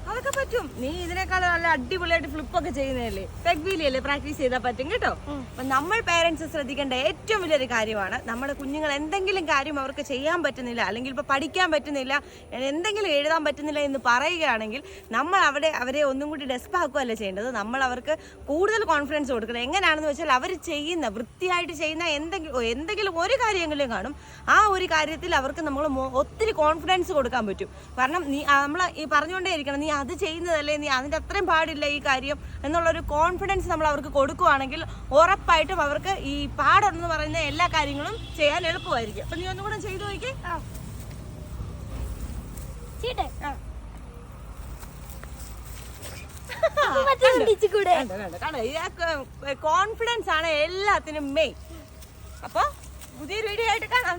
അതൊക്കെ പറ്റും. നീ ഇതിനേക്കാൾ നല്ല അടിപൊളിയായിട്ട് ഫ്ലിപ്പൊക്കെ ചെയ്യുന്നതല്ലേ, പെഗ് വീലല്ലേ പ്രാക്ടീസ് ചെയ്താൽ പറ്റും കേട്ടോ. അപ്പൊ നമ്മൾ പേരൻസ് ശ്രദ്ധിക്കേണ്ട ഏറ്റവും വലിയൊരു കാര്യമാണ്, നമ്മുടെ കുഞ്ഞുങ്ങൾ എന്തെങ്കിലും കാര്യം അവർക്ക് ചെയ്യാൻ പറ്റുന്നില്ല, അല്ലെങ്കിൽ ഇപ്പൊ പഠിക്കാൻ പറ്റുന്നില്ല, എന്തെങ്കിലും എഴുതാൻ പറ്റുന്നില്ല എന്ന് പറയുകയാണെങ്കിൽ നമ്മൾ അവരെ ഒന്നും കൂടി ഡെസ്പ് ആക്കുകയല്ല ചെയ്യേണ്ടത്. നമ്മൾ അവർക്ക് കൂടുതൽ കോൺഫിഡൻസ് കൊടുക്കണം. എങ്ങനെയാണെന്ന് വെച്ചാൽ അവർ ചെയ്യുന്ന വൃത്തിയായിട്ട് ചെയ്യുന്ന എന്തെങ്കിലും ഒരു കാര്യമെങ്കിലും കാണും. ആ ഒരു കാര്യത്തിൽ അവർക്ക് നമ്മൾ ഒത്തിരി കോൺഫിഡൻസ് കൊടുക്കാൻ പറ്റും. കാരണം നമ്മൾ ഈ പറഞ്ഞുകൊണ്ടേ ഇരിക്കണം, നീ അത് ചെയ്യുന്നതല്ലേ, നീ അതിൻ്റെ അത്രയും പാടില്ല ഈ കാര്യം എന്നുള്ളൊരു കോൺഫിഡൻസ് നമ്മൾ അവർക്ക് കൊടുക്കുകയാണെങ്കിൽ ഉറപ്പായിട്ടും അവർക്ക് ഈ പാടെന്ന് പറയുന്ന എല്ലാ കാര്യങ്ങളും ചെയ്യാൻ എളുപ്പമായിരിക്കും. അപ്പൊ നീ ഒന്നും കൂടെ ചെയ്തു നോക്കിയേ. കോൺഫിഡൻസ് ആണ് എല്ലാത്തിനും മെയിൻ. അപ്പൊ പുതിയൊരു വീഡിയോ ആയിട്ട് കാണാം.